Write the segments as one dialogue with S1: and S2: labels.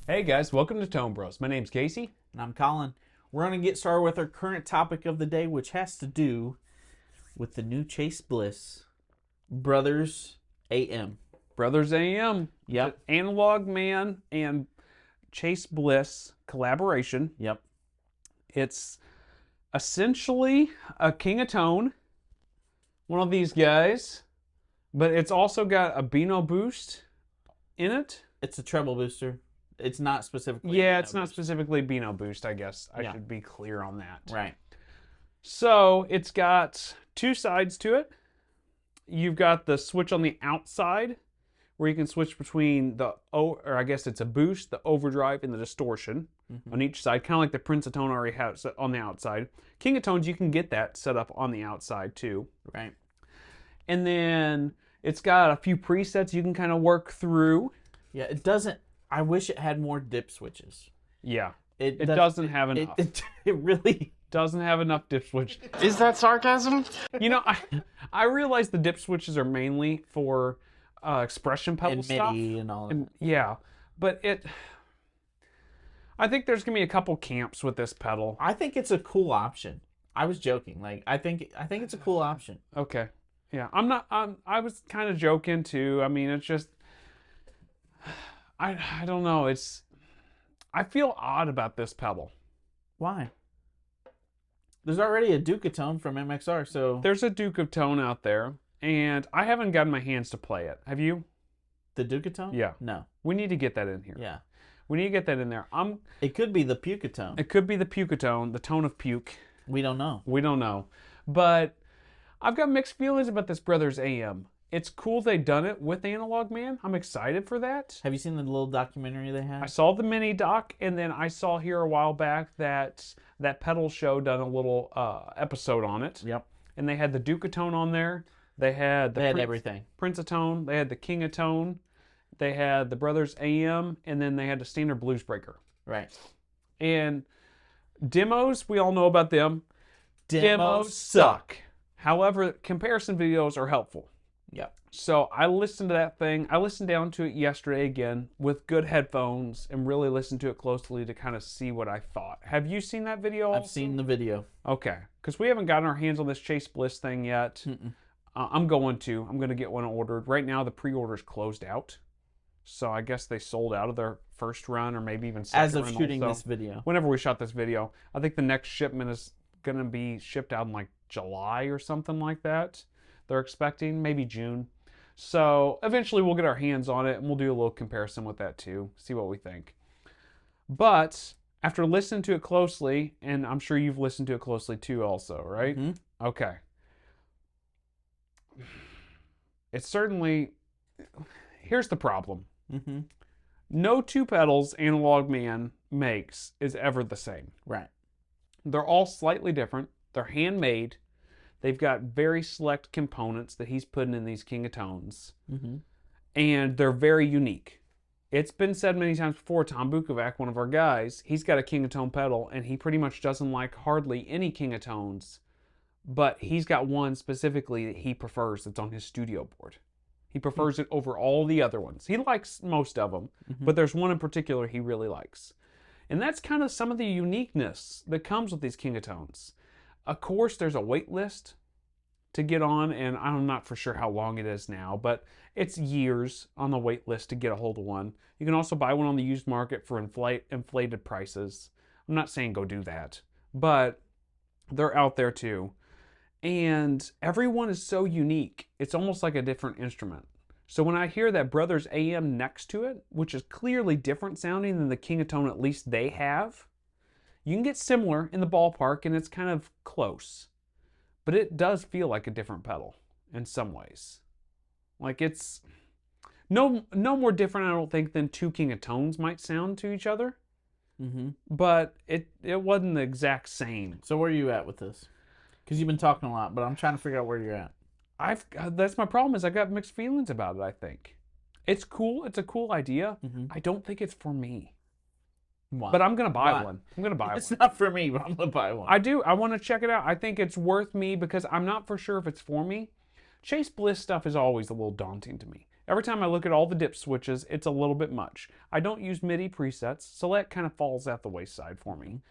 S1: Hey guys, welcome to Tone Bros. My name's Casey.
S2: And I'm Colin. We're going to get started with our current topic of the day, which has to do with the new Chase Bliss Brothers AM.
S1: Brothers AM.
S2: Yep.
S1: Analogman and Chase Bliss collaboration.
S2: Yep.
S1: It's essentially a King of Tone, one of these guys, but it's also got a Beano boost in it.
S2: It's a treble booster. It's not specifically.
S1: Yeah, it's not specifically Beano boost, I guess. I should be clear on that.
S2: Right.
S1: So it's got two sides to it. You've got the switch on the outside where you can switch between the, or I guess it's a boost, the overdrive, and the distortion on each side, kind of like the Prince of Tone already has on the outside. King of Tones, you can get that set up on the outside too.
S2: Right.
S1: And then it's got a few presets you can kind of work through.
S2: Yeah, it doesn't. I wish it had more dip switches.
S1: Yeah. It doesn't have enough.
S2: It really
S1: doesn't have enough dip switches.
S3: Is that sarcasm?
S1: You know, I realize the dip switches are mainly for expression pedal
S2: and
S1: stuff.
S2: MIDI and all that.
S1: And, yeah, but I think there's gonna be a couple camps with this pedal.
S2: I think it's a cool option. I was joking. Like I think it's a cool option.
S1: Okay. Yeah, I was kind of joking too. I mean, it's just I don't know. I feel odd about this pedal.
S2: Why? There's already a Ducatone from MXR, so
S1: There's a Duke of Tone out there, and I haven't gotten my hands to play it. Have you?
S2: the Ducatone?
S1: Yeah.
S2: No.
S1: We need to get that in here.
S2: Yeah.
S1: We need to get that in there.
S2: It could be the Pucatone.
S1: It could be the Pucatone, the tone of puke.
S2: We don't know.
S1: We don't know. But I've got mixed feelings about this Brothers AM. It's cool they done it with Analogman. I'm excited for that.
S2: Have you seen the little documentary they had?
S1: I saw the mini doc, and then I saw here a while back that pedal show done a little episode on it.
S2: Yep.
S1: And they had the Ducatone on there. They had
S2: everything.
S1: Prince of Tone. They had the King of Tone. They had the Brothers AM, and then they had the standard Blues Breaker.
S2: Right.
S1: And demos, we all know about them.
S2: Demos suck.
S1: However, comparison videos are helpful.
S2: Yep.
S1: So I listened to that thing. I listened down to it yesterday again with good headphones and really listened to it closely to kind of see what I thought. Have you seen that video also?
S2: I've seen the video.
S1: Okay. Because we haven't gotten our hands on this Chase Bliss thing yet. I'm going to get one ordered. Right now, the pre-order's closed out. So I guess they sold out of their first run or maybe even second
S2: As of
S1: run
S2: shooting
S1: also.
S2: this video.
S1: Whenever we shot this video. I think the next shipment is going to be shipped out in like July or something like that. They're expecting maybe June. So eventually we'll get our hands on it and we'll do a little comparison with that too. See what we think. But after listening to it closely, and I'm sure you've listened to it closely too also, right?
S2: Mm-hmm.
S1: Okay. It's certainly... Here's the problem.
S2: Mm-hmm.
S1: No two pedals Analogman makes is ever the same.
S2: Right.
S1: They're all slightly different. They're handmade. They've got very select components that he's putting in these King of Tones.
S2: Mm-hmm.
S1: And they're very unique. It's been said many times before, Tom Bukovac, one of our guys, he's got a King of Tone pedal, and he pretty much doesn't like hardly any King of Tones, but he's got one specifically that he prefers that's on his studio board. He prefers it over all the other ones. He likes most of them, but there's one in particular he really likes. And that's kind of some of the uniqueness that comes with these King of Tones. Of course, there's a wait list to get on, and I'm not for sure how long it is now, but it's years on the wait list to get a hold of one. You can also buy one on the used market for inflated prices. I'm not saying go do that, but they're out there too. And everyone is so unique. It's almost like a different instrument. So when I hear that Brothers AM next to it, which is clearly different sounding than the King of Tone at least they have, you can get similar in the ballpark and it's kind of close. But it does feel like a different pedal in some ways. Like it's no more different, I don't think, than two King of Tones might sound to each other.
S2: Mm-hmm.
S1: But it wasn't the exact same.
S2: So where are you at with this? Because you've been talking a lot, but I'm trying to figure out where you're at.
S1: That's my problem, is I got mixed feelings about it, I think. It's cool. It's a cool idea.
S2: Mm-hmm.
S1: I don't think it's for me.
S2: Why?
S1: But I'm going to buy
S2: Why?
S1: one. I'm going to buy
S2: It's
S1: one.
S2: not for me, but I'm going to buy one.
S1: I do. I want to check it out. I think it's worth me because I'm not for sure if it's for me. Chase Bliss stuff is always a little daunting to me. Every time I look at all the dip switches, it's a little bit much. I don't use MIDI presets, so that kind of falls at the wayside for me.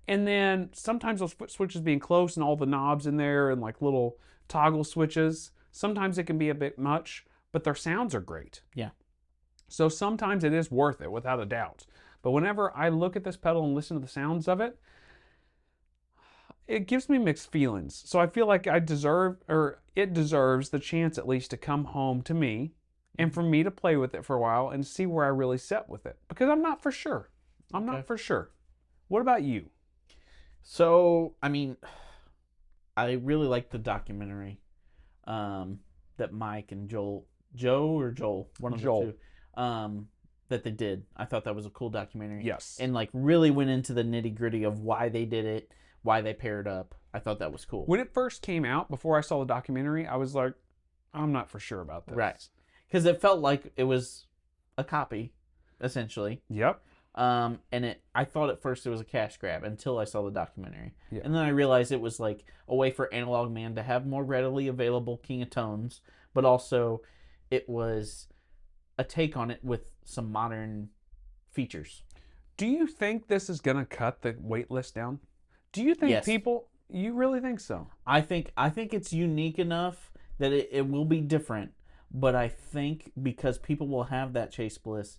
S1: And then sometimes those foot switches being close and all the knobs in there and like little toggle switches, sometimes it can be a bit much, but their sounds are great.
S2: Yeah.
S1: So sometimes it is worth it, without a doubt. But whenever I look at this pedal and listen to the sounds of it, it gives me mixed feelings. So I feel like it deserves the chance at least to come home to me and for me to play with it for a while and see where I really set with it. Because I'm not for sure. I'm not for sure. What about you?
S2: So, I mean, I really like the documentary that Mike and Joel, one of the two, that they did. I thought that was a cool documentary.
S1: Yes.
S2: And like really went into the nitty gritty of why they did it, why they paired up. I thought that was cool.
S1: When it first came out, before I saw the documentary, I was like, I'm not for sure about this.
S2: Right. Because it felt like it was a copy, essentially.
S1: Yep.
S2: And I thought at first it was a cash grab until I saw the documentary.
S1: Yeah.
S2: And then I realized it was like a way for Analogman to have more readily available King of Tones, but also it was a take on it with some modern features.
S1: Do you think this is going to cut the wait list down? Do you think
S2: Yes.
S1: You really think so?
S2: I think it's unique enough that it will be different, but I think because people will have that Chase Bliss,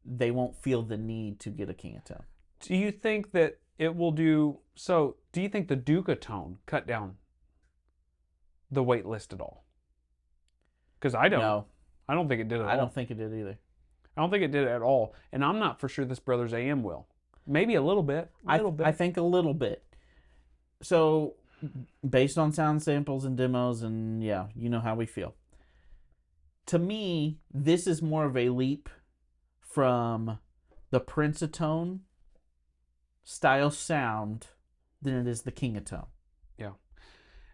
S2: they won't feel the need to get a King of Tone.
S1: Do you think that it will do so? Do you think the Ducatone cut down the wait list at all? Because I don't.
S2: No,
S1: I don't think it did at all.
S2: I don't think it did either.
S1: I don't think it did at all. And I'm not for sure this Brothers AM will. Maybe a little bit.
S2: I think a little bit. So, based on sound samples and demos, and yeah, you know how we feel. To me, this is more of a leap from the Prince of Tone style sound than it is the King of Tone.
S1: Yeah.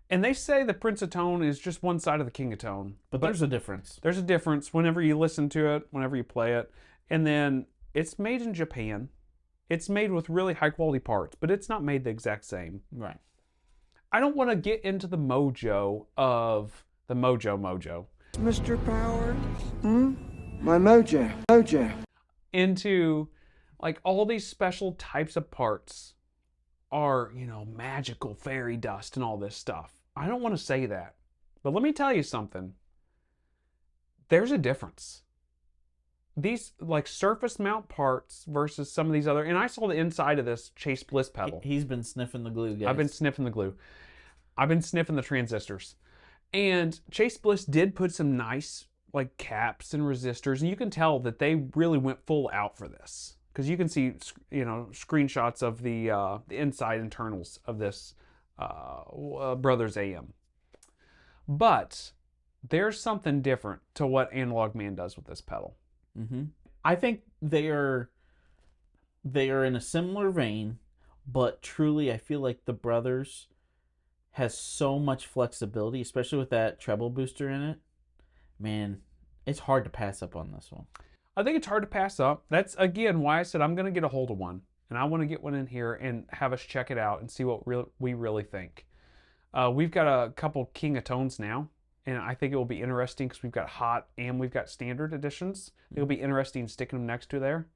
S1: And they say the Prince of Tone is just one side of the King of Tone.
S2: But there's a difference.
S1: There's a difference whenever you listen to it, whenever you play it. And then it's made in Japan. It's made with really high quality parts, but it's not made the exact same.
S2: Right.
S1: I don't want to get into the mojo of the mojo.
S3: Mr. Powers? My mojo.
S1: Into like all these special types of parts are, magical fairy dust and all this stuff. I don't want to say that. But let me tell you something. There's a difference. These like surface mount parts versus some of these other, and I saw the inside of this Chase Bliss pedal.
S2: He's been sniffing the glue, guys.
S1: I've been sniffing the glue. I've been sniffing the transistors. And Chase Bliss did put some nice like caps and resistors, and you can tell that they really went full out for this. Because you can see, screenshots of the inside internals of this Brothers AM. But there's something different to what Analogman does with this pedal.
S2: Mm-hmm. I think they are in a similar vein, but truly I feel like the Brothers has so much flexibility, especially with that treble booster in it. Man, it's hard to pass up on this one.
S1: I think it's hard to pass up. That's, again, why I said I'm going to get a hold of one. And I want to get one in here and have us check it out and see what we really think. We've got a couple King of Tones now. And I think it will be interesting because we've got hot and we've got standard editions. It'll be interesting sticking them next to there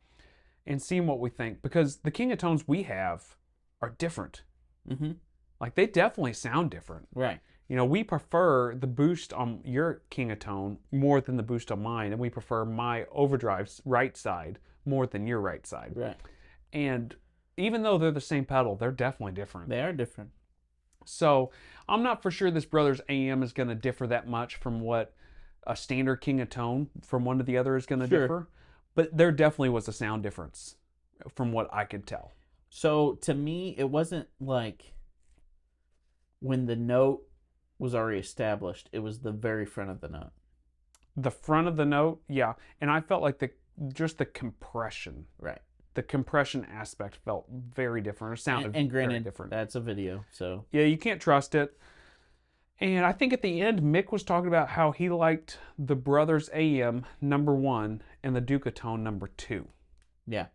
S1: and seeing what we think. Because the King of Tones we have are different.
S2: Mm-hmm.
S1: Like, they definitely sound different.
S2: Right.
S1: We prefer the boost on your King of Tone more than the boost on mine. And we prefer my overdrive's right side more than your right side.
S2: Right.
S1: And even though they're the same pedal, they're definitely different.
S2: They are different.
S1: So I'm not for sure this Brothers AM is going to differ that much from what a standard King of Tone from one to the other is going to differ. But there definitely was a sound difference from what I could tell.
S2: So to me, it wasn't like when the note was already established, it was the very front of the note.
S1: The front of the note, yeah. And I felt like just the compression.
S2: Right.
S1: The compression aspect felt very different. It sounded
S2: and granted,
S1: very different.
S2: That's a video, so
S1: yeah, you can't trust it. And I think at the end, Mick was talking about how he liked the Brothers AM #1 and the Ducatone #2.
S2: Yeah,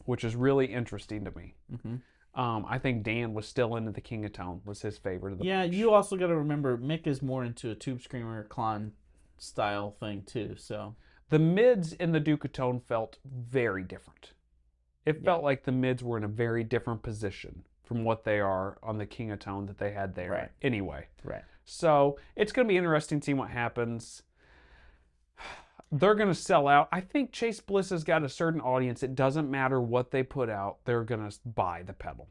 S1: which is really interesting to me.
S2: Mm-hmm.
S1: I think Dan was still into the King of Tone, was his favorite of the bunch.
S2: You also got to remember Mick is more into a Tube Screamer Klon style thing too. So
S1: The mids in the Ducatone felt very different. It felt like the mids were in a very different position from what they are on the King of Tone that they had there.
S2: Right.
S1: Anyway.
S2: Right.
S1: So it's going to be interesting seeing what happens. They're going to sell out. I think Chase Bliss has got a certain audience. It doesn't matter what they put out. They're going to buy the pedal.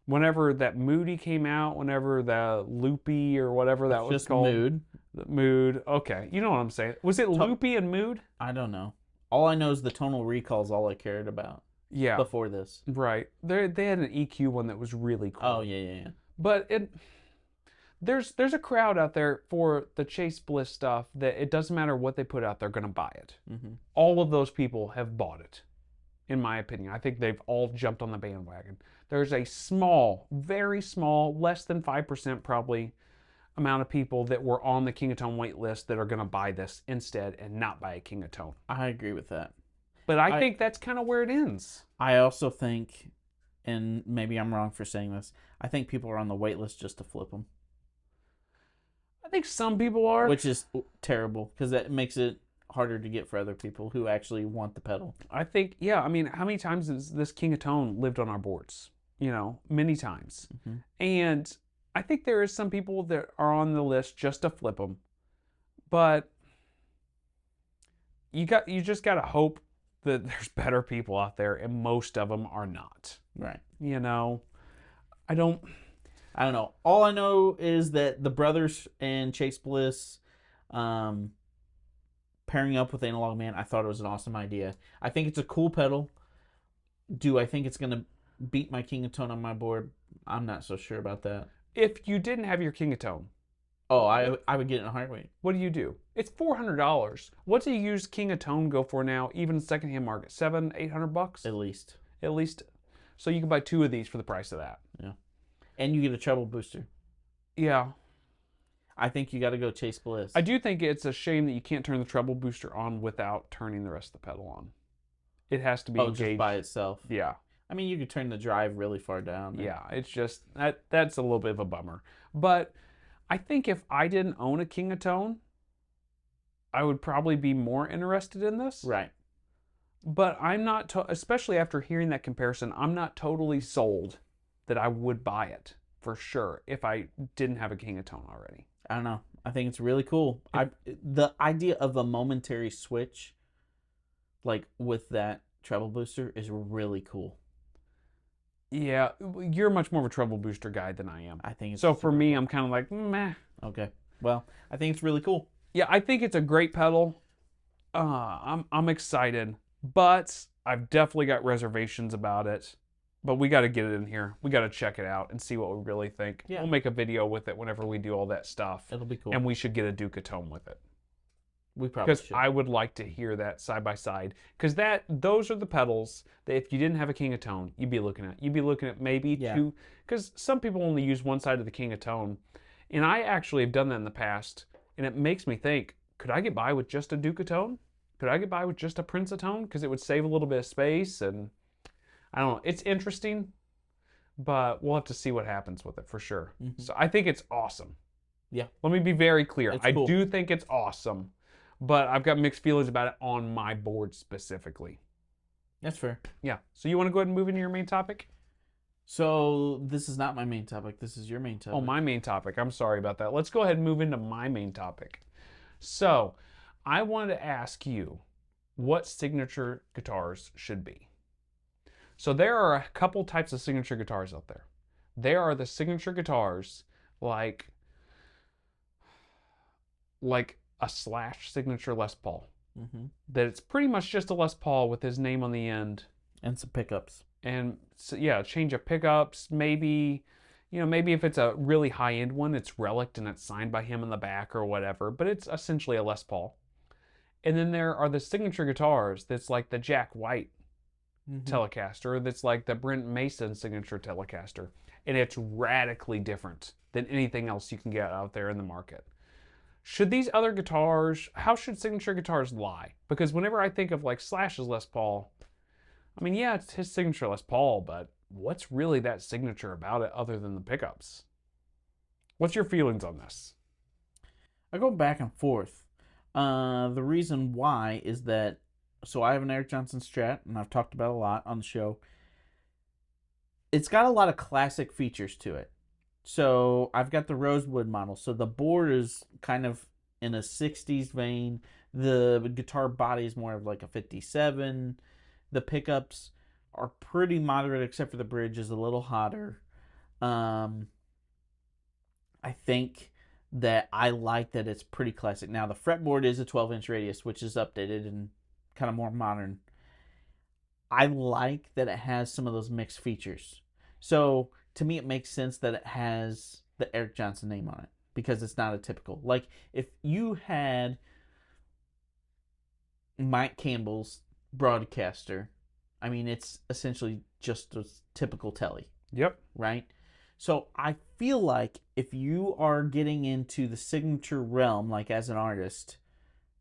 S1: Whenever that Moody came out, whenever the Loopy or whatever that was
S2: Just
S1: called.
S2: Mood.
S1: The Mood. Okay. You know what I'm saying. Was it Loopy and Mood?
S2: I don't know. All I know is the tonal recall is all I cared about.
S1: Yeah.
S2: Before this.
S1: Right. They had an EQ one that was really cool.
S2: Oh, yeah.
S1: But there's a crowd out there for the Chase Bliss stuff that it doesn't matter what they put out, they're going to buy it.
S2: Mm-hmm.
S1: All of those people have bought it, in my opinion. I think they've all jumped on the bandwagon. There's a small, very small, less than 5% probably, amount of people that were on the King of Tone wait list that are going to buy this instead and not buy a King of Tone.
S2: I agree with that.
S1: But I think that's kind of where it ends.
S2: I also think, and maybe I'm wrong for saying this, I think people are on the wait list just to flip them.
S1: I think some people are.
S2: Which is terrible, because that makes it harder to get for other people who actually want the pedal.
S1: I think, yeah, I mean, how many times has this King of Tone lived on our boards? You know, many times.
S2: Mm-hmm.
S1: And I think there is some people that are on the list just to flip them. But you just got to hope that there's better people out there, and most of them are not.
S2: Right.
S1: You know, I don't
S2: know. All I know is that the brothers and Chase Bliss pairing up with Analogman, I thought it was an awesome idea. I think it's a cool pedal. Do I think it's going to beat my King of Tone on my board? I'm not so sure about that.
S1: If you didn't have your King of Tone,
S2: oh, I would get it in a heartbeat.
S1: What do? It's $400. What do you use King of Tone go for now, even secondhand market? $700-800? At least. So you can buy 2 of these for the price of that.
S2: Yeah. And you get a treble booster.
S1: Yeah.
S2: I think you got to go Chase Bliss.
S1: I do think it's a shame that you can't turn the treble booster on without turning the rest of the pedal on. It has to be engaged.
S2: Just by itself.
S1: Yeah.
S2: I mean, you could turn the drive really far down.
S1: Yeah, it's just, that's a little bit of a bummer. But I think if I didn't own a King of Tone, I would probably be more interested in this.
S2: Right.
S1: But I'm not, especially after hearing that comparison, I'm not totally sold that I would buy it for sure if I didn't have a King of Tone already.
S2: I don't know. I think it's really cool. The idea of a momentary switch, like with that treble booster, is really cool.
S1: Yeah, you're much more of a treble booster guy than I am.
S2: I think it's
S1: so for me, I'm kind of like, meh.
S2: Okay. Well, I think it's really cool.
S1: Yeah, I think it's a great pedal. I'm excited, but I've definitely got reservations about it. But we got to get it in here. We got to check it out and see what we really think.
S2: Yeah.
S1: We'll make a video with it whenever we do all that stuff.
S2: It'll be cool.
S1: And we should get a Ducatone with it.
S2: We probably should.
S1: Because I would like to hear that side by side. Because those are the pedals that if you didn't have a King of Tone, you'd be looking at. You'd be looking at maybe 2. Because some people only use one side of the King of Tone. And I actually have done that in the past. And it makes me think, could I get by with just a Ducatone? Could I get by with just a Prince of Tone? Because it would save a little bit of space. And I don't know. It's interesting. But we'll have to see what happens with it for sure. Mm-hmm. So I think it's awesome.
S2: Yeah.
S1: Let me be very clear.
S2: It's cool.
S1: I do think it's awesome. But I've got mixed feelings about it on my board specifically.
S2: That's fair.
S1: Yeah. So you want to go ahead and move into your main topic?
S2: So this is not my main topic. This is your main topic.
S1: Oh, my main topic. I'm sorry about that. Let's go ahead and move into my main topic. So I wanted to ask you what signature guitars should be. So there are a couple types of signature guitars out there. There are the signature guitars like a Slash signature Les Paul.
S2: Mm-hmm.
S1: That it's pretty much just a Les Paul with his name on the end.
S2: And some pickups.
S1: And so, yeah, change of pickups. Maybe if it's a really high-end one, it's relict and it's signed by him in the back or whatever. But it's essentially a Les Paul. And then there are the signature guitars that's like the Jack White Telecaster. That's like the Brent Mason signature Telecaster. And it's radically different than anything else you can get out there in the market. Should these other guitars, how should signature guitars lie? Because whenever I think of like Slash's Les Paul, I mean, yeah, it's his signature Les Paul, but what's really that signature about it other than the pickups? What's your feelings on this?
S2: I go back and forth. The reason why is that, so I have an Eric Johnson Strat, and I've talked about it a lot on the show. It's got a lot of classic features to it. So I've got the rosewood model. So the board is kind of in a 60s vein. The guitar body is more of like a 57. The pickups are pretty moderate, except for the bridge is a little hotter. I think that I like that it's pretty classic. Now, the fretboard is a 12-inch radius, which is updated and kind of more modern. I like that it has some of those mixed features. So, to me, it makes sense that it has the Eric Johnson name on it, because it's not a typical. Like, if you had Mike Campbell's Broadcaster, I mean, it's essentially just a typical Tele.
S1: Yep.
S2: Right? So I feel like if you are getting into the signature realm, like as an artist,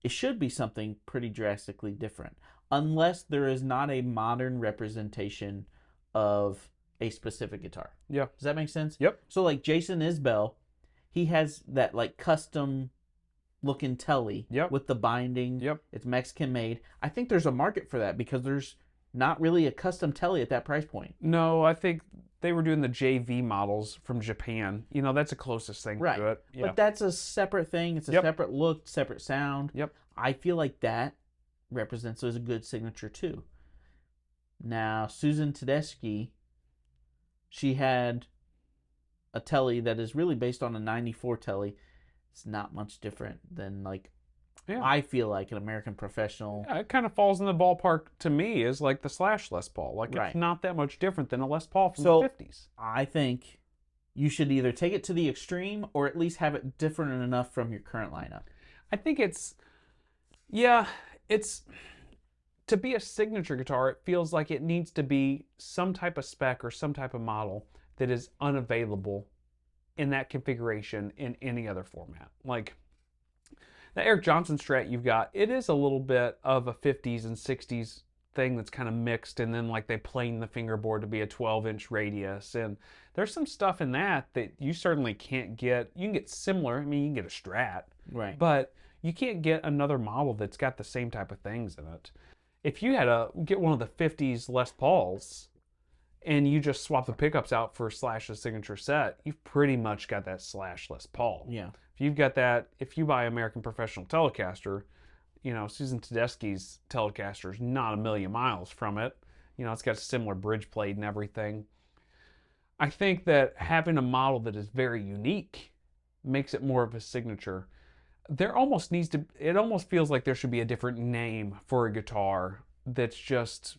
S2: it should be something pretty drastically different. Unless there is not a modern representation of a specific guitar.
S1: Yeah.
S2: Does that make sense?
S1: Yep.
S2: So like Jason Isbell, he has that like custom looking Tele with the binding.
S1: Yep.
S2: It's Mexican made. I think there's a market for that because there's not really a custom Tele at that price point.
S1: No, I think they were doing the JV models from Japan. You know, that's the closest thing to it. Yeah.
S2: But that's a separate thing. It's a separate look, separate sound.
S1: Yep.
S2: I feel like that represents as a good signature too. Now, Susan Tedeschi, she had a Tele that is really based on a 94 Tele. It's not much different than like, I feel like an American Professional.
S1: Yeah, it kind of falls in the ballpark to me is like the Slash Les Paul. Like it's not that much different than a Les Paul from the 50s.
S2: I think you should either take it to the extreme or at least have it different enough from your current lineup.
S1: I think it's to be a signature guitar, it feels like it needs to be some type of spec or some type of model that is unavailable in that configuration in any other format. Like the Eric Johnson Strat you've got, it is a little bit of a 50s and 60s thing that's kind of mixed, and then like they planed the fingerboard to be a 12-inch radius, and there's some stuff in that you certainly can't get. You can get similar. I mean, you can get a Strat,
S2: right?
S1: But you can't get another model that's got the same type of things in it. If you had to get one of the 50s Les Pauls and you just swap the pickups out for Slash's signature set, you've pretty much got that Slash Les Paul.
S2: Yeah.
S1: If you've got that, if you buy American Professional Telecaster, you know, Susan Tedeschi's Telecaster is not a million miles from it. You know, it's got a similar bridge plate and everything. I think that having a model that is very unique makes it more of a signature. There almost needs to, it almost feels like there should be a different name for a guitar that's just,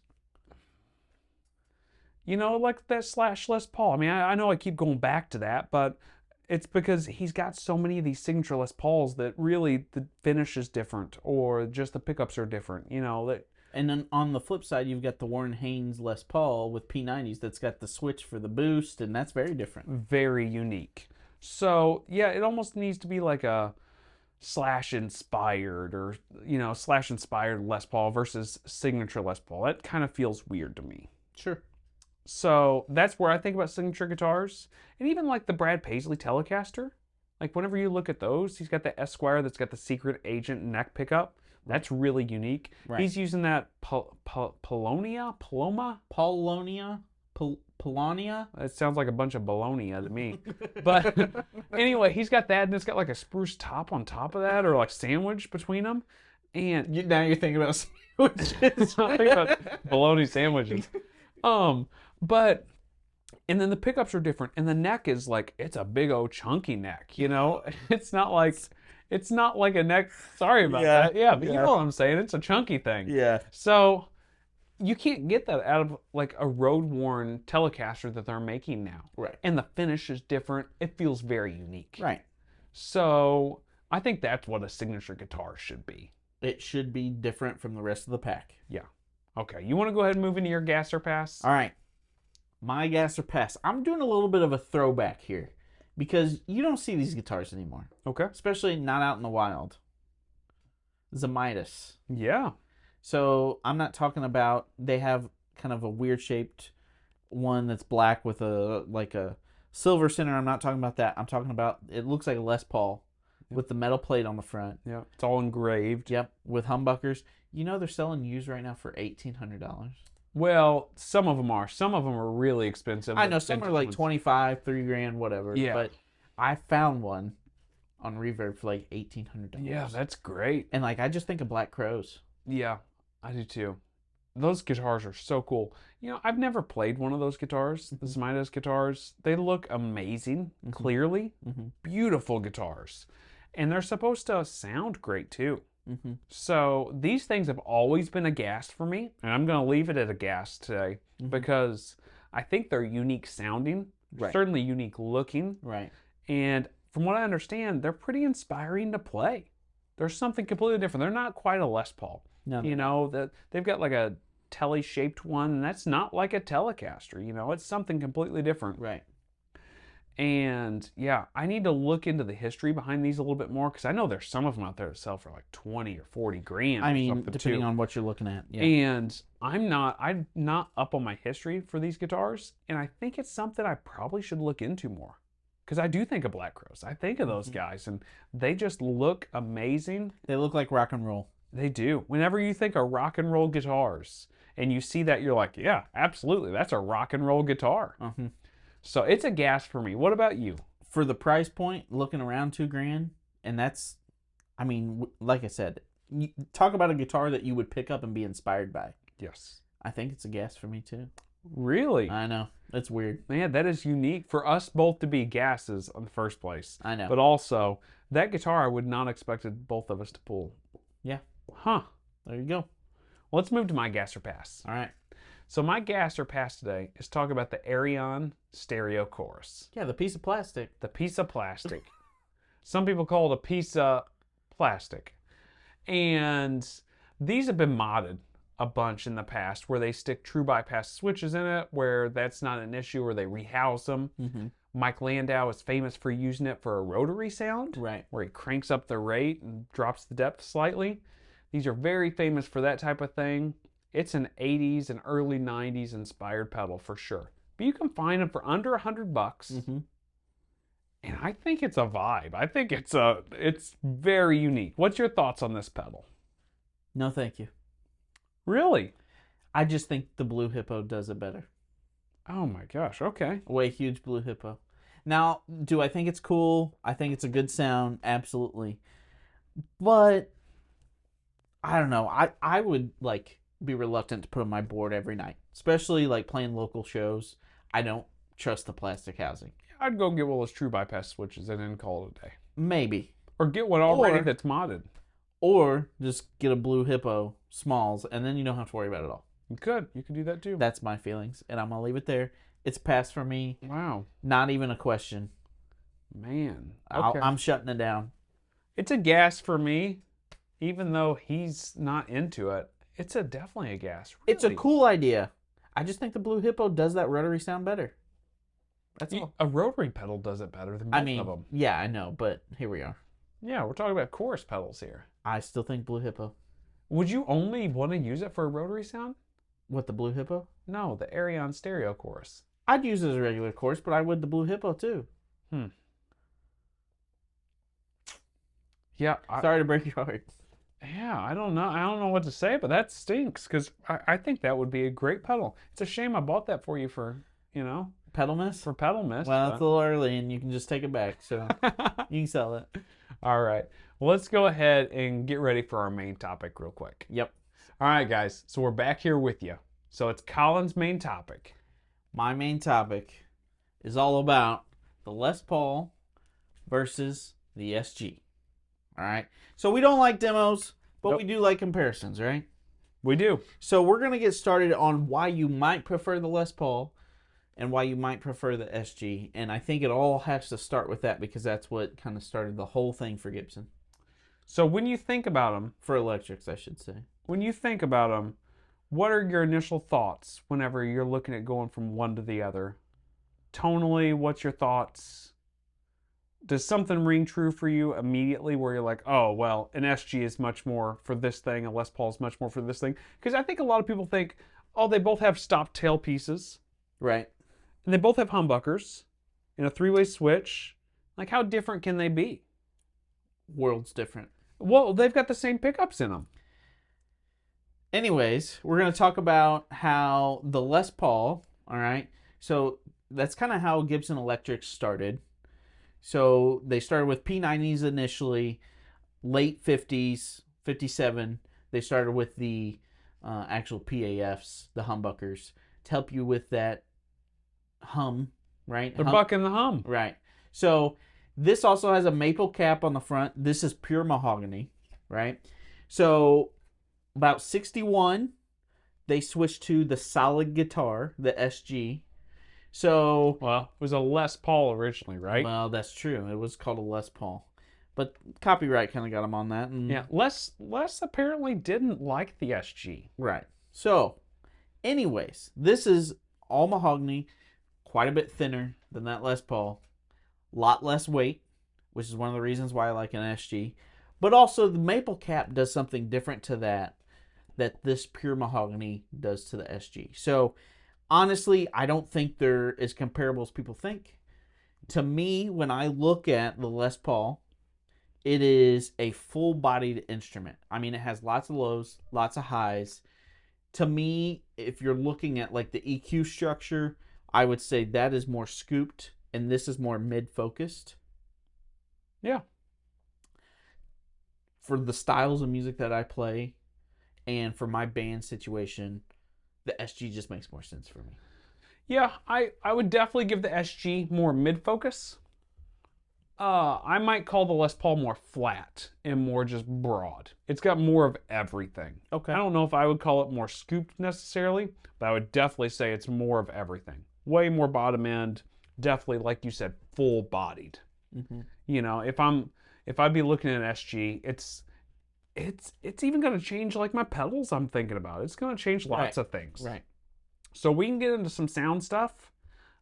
S1: you know, like that Slash Les Paul. I mean, I know I keep going back to that, but it's because he's got so many of these signature Les Pauls that really the finish is different or just the pickups are different, you know.
S2: And then on the flip side, you've got the Warren Haynes Les Paul with P90s that's got the switch for the boost, and that's very different.
S1: Very unique. So, yeah, it almost needs to be like a Slash-inspired or, you know, Slash-inspired Les Paul versus signature Les Paul. That kind of feels weird to me.
S2: Sure.
S1: So that's where I think about signature guitars. And even like the Brad Paisley Telecaster. Like whenever you look at those, he's got the Esquire that's got the secret agent neck pickup. That's really unique. Right. He's using that Polonia? It sounds like a bunch of bologna to me. But anyway, he's got that, and it's got like a spruce top on top of that, or like sandwich between them. And
S2: now you're thinking about sandwiches.
S1: I'm thinking about bologna sandwiches. But and then the pickups are different, and the neck is like, it's a big old chunky neck, you know. It's not like a neck. Sorry about that. Yeah, but you know what I'm saying. It's a chunky thing.
S2: Yeah.
S1: So you can't get that out of like a road-worn Telecaster that they're making now.
S2: Right.
S1: And the finish is different. It feels very unique.
S2: Right.
S1: So I think that's what a signature guitar should be.
S2: It should be different from the rest of the pack.
S1: Yeah. Okay. You want to go ahead and move into your gas or pass?
S2: All right. My gas or pass. I'm doing a little bit of a throwback here because you don't see these guitars anymore.
S1: Okay.
S2: Especially not out in the wild. Zemaitis.
S1: Yeah.
S2: So I'm not talking about, they have kind of a weird shaped one that's black with a silver center. I'm not talking about that. I'm talking about, it looks like a Les Paul. with the metal plate on the front.
S1: Yeah, it's all engraved.
S2: Yep, with humbuckers. You know they're selling used right now for $1,800.
S1: Well, some of them are. Some of them are really expensive.
S2: I know some are
S1: vintage
S2: like
S1: ones.
S2: 25, $3,000, whatever.
S1: Yeah.
S2: But I found one on Reverb for like $1,800.
S1: Yeah, that's great.
S2: And like I just think of Black Crows.
S1: Yeah, I do too. Those guitars are so cool. I've never played one of those guitars, the Zemaitis guitars. They look amazing, clearly. Beautiful guitars. And they're supposed to sound great too. So these things have always been a gas for me. And I'm going to leave it at a gas today because I think they're unique sounding, certainly unique looking.
S2: Right.
S1: And from what I understand, they're pretty inspiring to play. There's something completely different. They're not quite a Les Paul.
S2: No.
S1: That they've got like a telly-shaped one, and that's not like a Telecaster. It's something completely different.
S2: Right.
S1: And yeah, I need to look into the history behind these a little bit more because I know there's some of them out there that sell for like 20 or 40 grand.
S2: I mean, depending on what you're looking at. Yeah.
S1: And I'm not up on my history for these guitars, and I think it's something I probably should look into more. Because I do think of Black Crows. I think of those guys, and they just look amazing.
S2: They look like rock and roll.
S1: They do. Whenever you think of rock and roll guitars, and you see that, you're like, yeah, absolutely, that's a rock and roll guitar. So it's a gas for me. What about you?
S2: For the price point, looking around $2,000, and that's, I mean, like I said, talk about a guitar that you would pick up and be inspired by.
S1: Yes.
S2: I think it's a gas for me too.
S1: Really?
S2: I know. It's weird.
S1: Man, that is unique for us both to be gases in the first place.
S2: I know.
S1: But also, that guitar I would not expected both of us to pull.
S2: Yeah.
S1: Huh.
S2: There you go.
S1: Well, let's move to my gas or pass.
S2: All right.
S1: So my gas or pass today is talk about the Arion Stereo Chorus.
S2: Yeah, the piece of plastic.
S1: The piece of plastic. Some people call it a piece of plastic. And these have been modded a bunch in the past where they stick true bypass switches in it where that's not an issue, or they rehouse them. Mike Landau is famous for using it for a rotary sound,
S2: Right.
S1: where he cranks up the rate and drops the depth slightly. These are very famous for that type of thing. It's an 80s and early 90s inspired pedal for sure. But you can find them for under $100. And I think it's a vibe. I think it's very unique. What's your thoughts on this pedal?
S2: No, thank you.
S1: Really?
S2: I just think the Blue Hippo does it better.
S1: Oh my gosh, okay.
S2: Way huge Blue Hippo. Now, do I think it's cool? I think it's a good sound, absolutely. But I don't know. I would like be reluctant to put on my board every night, especially like playing local shows. I don't trust the plastic housing.
S1: I'd go get one of those true bypass switches and then call it a day.
S2: Maybe.
S1: Or get one already
S2: Or-
S1: that's modded.
S2: Or just get a Blue Hippo Smalls, and then you don't have to worry about it all.
S1: You could do that too.
S2: That's my feelings, and I'm going to leave it there. It's a pass for me.
S1: Wow.
S2: Not even a question.
S1: Man. Okay.
S2: I'm shutting it down.
S1: It's a gas for me, even though he's not into it. It's definitely a gas. Really.
S2: It's a cool idea. I just think the Blue Hippo does that rotary sound better. That's all.
S1: A rotary pedal does it better than both of them.
S2: yeah, I know, but here we are.
S1: Yeah, we're talking about chorus pedals here.
S2: I still think Blue Hippo.
S1: Would you only want to use it for a rotary sound?
S2: What, the Blue Hippo?
S1: No, the Arion Stereo Chorus.
S2: I'd use it as a regular chorus, but I would the Blue Hippo too.
S1: Yeah.
S2: Sorry to break your heart.
S1: Yeah, I don't know. I don't know what to say, but that stinks because I think that would be a great pedal. It's a shame I bought that for you for
S2: Pedal Miss?
S1: for Pedal Mist.
S2: Well, it's a little early, and you can just take it back, so you can sell it.
S1: All right. Well, let's go ahead and get ready for our main topic real quick.
S2: Yep.
S1: All right, guys. So we're back here with you. So it's Colin's main topic.
S2: My main topic is all about the Les Paul versus the SG. All right. So we don't like demos, but
S1: Nope.
S2: we do like comparisons, right?
S1: We do.
S2: So we're going to get started on why you might prefer the Les Paul and why you might prefer the SG. And I think it all has to start with that because that's what kind of started the whole thing for Gibson.
S1: So when you think about them,
S2: For electrics, I should say.
S1: what are your initial thoughts whenever you're looking at going from one to the other? Tonally, what's your thoughts? Does something ring true for you immediately where you're like, oh, well, an SG is much more for this thing, a Les Paul is much more for this thing? Because I think a lot of people think, oh, they both have stop tail pieces,
S2: Right.
S1: and they both have humbuckers and a three-way switch. Like, how different can they be?
S2: worlds different.
S1: Well, they've got the same pickups in them.
S2: Anyways, we're going to talk about how the Les Paul, all right? So that's kind of how Gibson Electric started. So they started with P90s initially, late 50s, 57. They started with the actual PAFs, the humbuckers, to help you with that hum, right?
S1: They're bucking the hum.
S2: Right. So this also has a maple cap on the front. This is pure mahogany, right? So about 61, they switched to the solid guitar, the SG. So,
S1: Well, it was a Les Paul originally, right?
S2: well, that's true. It was called a Les Paul, but copyright kind of got them on that. And,
S1: Yeah, Les apparently didn't like the SG.
S2: right. So, anyways, this is all mahogany, quite a bit thinner than that Les Paul, lot less weight, which is one of the reasons why I like an SG. But also, the maple cap does something different to that this pure mahogany does to the SG. So, honestly, I don't think they're as comparable as people think. To me, when I look at the Les Paul, it is a full-bodied instrument. I mean, it has lots of lows, lots of highs. To me, if you're looking at like the EQ structure, I would say that is more scooped and this is more mid-focused.
S1: Yeah.
S2: For the styles of music that I play and for my band situation, the SG just makes more sense for me.
S1: Yeah, I would definitely give the SG more mid-focus. I might call the Les Paul more flat and more just broad. It's got more of everything.
S2: Okay.
S1: I don't know if I would call it more scooped necessarily, but I would definitely say it's more of everything. Way more bottom end, definitely, like you said, full-bodied.
S2: Mm-hmm.
S1: You know, if I'd be looking at an SG, it's even going to change like my pedals I'm thinking about. It's going to change lots of things.
S2: Right.
S1: So we can get into some sound stuff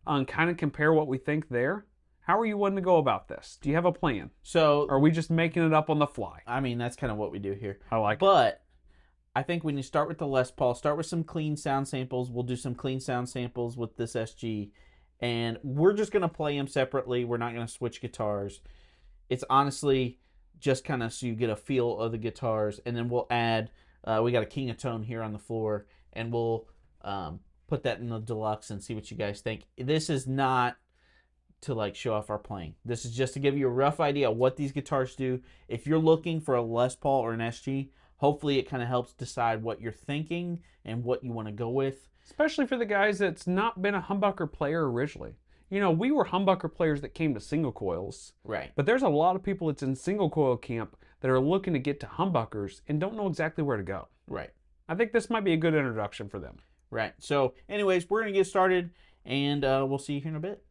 S1: and kind of compare what we think there. How are you wanting to go about this? Do you have a plan?
S2: So,
S1: Or are we just making it up on the fly?
S2: I mean, that's kind of what we do here.
S1: I like it.
S2: But I think when you start with the Les Paul, start with some clean sound samples. We'll do some clean sound samples with this SG. And we're just going to play them separately. We're not going to switch guitars. It's honestly just kind of so you get a feel of the guitars. And then we'll add, we got a King of Tone here on the floor. And we'll put that in the deluxe and see what you guys think. This is not to like show off our playing. This is just to give you a rough idea of what these guitars do. If you're looking for a Les Paul or an SG, hopefully it kind of helps decide what you're thinking and what you want to go with.
S1: Especially for the guys that's not been a humbucker player originally. You know, we were humbucker players that came to single coils.
S2: Right.
S1: But there's a lot of people that's in single coil camp that are looking to get to humbuckers and don't know exactly where to go.
S2: Right.
S1: I think this might be a good introduction for them.
S2: Right. So anyways, we're going to get started and we'll see you here in a bit.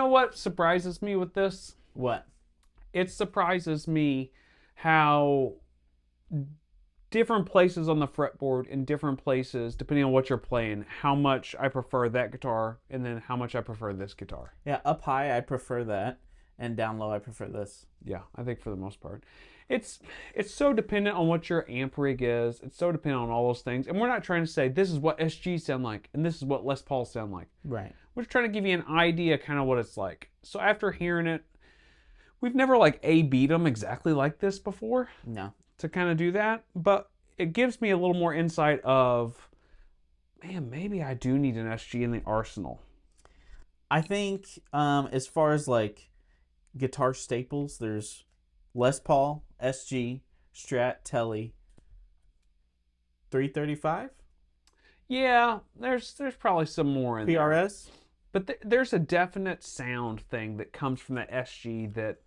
S1: know what surprises me with this?
S2: What?
S1: It surprises me how different places on the fretboard in different places, depending on what you're playing, how much I prefer that guitar and then how much I prefer this guitar.
S2: Yeah, up high I prefer that, and down low I prefer this.
S1: Yeah, I think for the most part. It's so dependent on what your amp rig is. It's so dependent on all those things. And we're not trying to say this is what SGs sound like and this is what Les Pauls sound like.
S2: Right.
S1: We're just trying to give you an idea kind of what it's like. So after hearing it, we've never like A-B'd them exactly like this before.
S2: No.
S1: To kind of do that, but it gives me a little more insight of, man, maybe I do need an SG in the arsenal.
S2: I think as far as like guitar staples, there's Les Paul, SG, Strat, Tele, 335,
S1: Yeah, there's probably some more in there.
S2: PRS.
S1: But there's a definite sound thing that comes from the SG that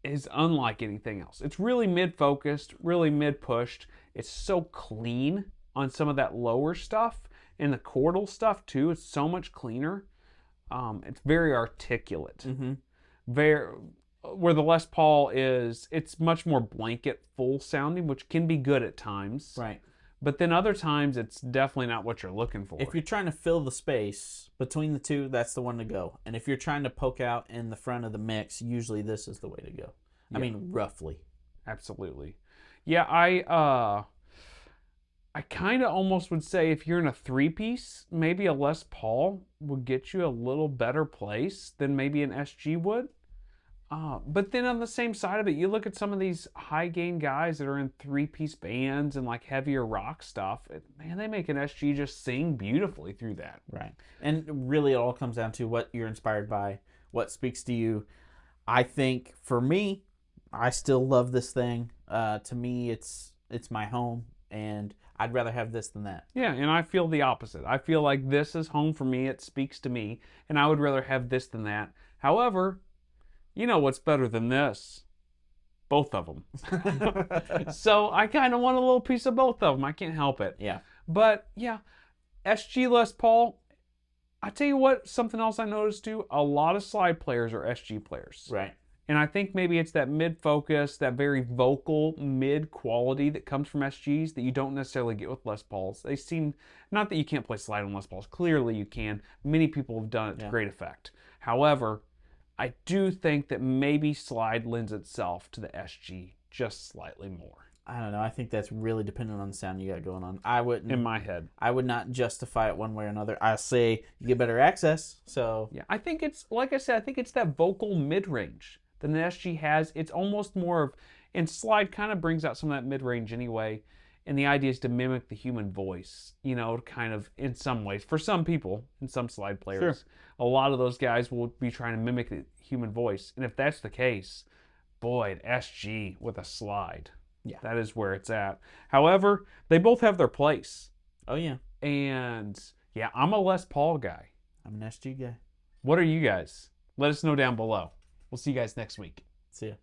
S1: is unlike anything else. It's really mid-focused, really mid-pushed. It's so clean on some of that lower stuff. And the chordal stuff, too, it's so much cleaner. It's very articulate.
S2: Mm-hmm.
S1: Where the Les Paul is, it's much more blanket, full sounding, which can be good at times.
S2: Right.
S1: But then other times, it's definitely not what you're looking for.
S2: If you're trying to fill the space between the two, that's the one to go. And if you're trying to poke out in the front of the mix, usually this is the way to go. I mean, roughly.
S1: Absolutely. Yeah, I kind of almost would say if you're in a three-piece, maybe a Les Paul would get you a little better place than maybe an SG would. But then on the same side of it, you look at some of these high-gain guys that are in three-piece bands and like heavier rock stuff. Man, they make an SG just sing beautifully through that.
S2: Right. And really it all comes down to what you're inspired by, what speaks to you. I think for me, I still love this thing. To me, it's my home, and I'd rather have this than that.
S1: Yeah, and I feel the opposite. I feel like this is home for me. It speaks to me, and I would rather have this than that. However, you know what's better than this? Both of them. So I kind of want a little piece of both of them. I can't help it.
S2: Yeah.
S1: But yeah, SG Les Paul. I tell you what, something else I noticed too, a lot of slide players are SG players.
S2: Right.
S1: And I think maybe it's that mid-focus, that very vocal mid-quality that comes from SGs that you don't necessarily get with Les Pauls. They seem, not that you can't play slide on Les Pauls. Clearly you can. Many people have done it to great effect. However, I do think that maybe slide lends itself to the SG just slightly more.
S2: I don't know. I think that's really dependent on the sound you got going on. I wouldn't.
S1: In my head.
S2: I would not justify it one way or another. I say you get better access. So
S1: yeah, I think it's, like I said, I think it's that vocal mid-range than the SG has. It's almost more of, and slide kind of brings out some of that mid-range anyway. And the idea is to mimic the human voice, you know, kind of in some ways. For some people, and some slide players, a lot of those guys will be trying to mimic the human voice. And if that's the case, boy, an SG with a slide. Yeah. That is where it's at. However, they both have their place.
S2: Oh, yeah.
S1: And yeah, I'm a Les Paul guy.
S2: I'm an SG guy.
S1: What are you guys? Let us know down below. We'll see you guys next week.
S2: See ya.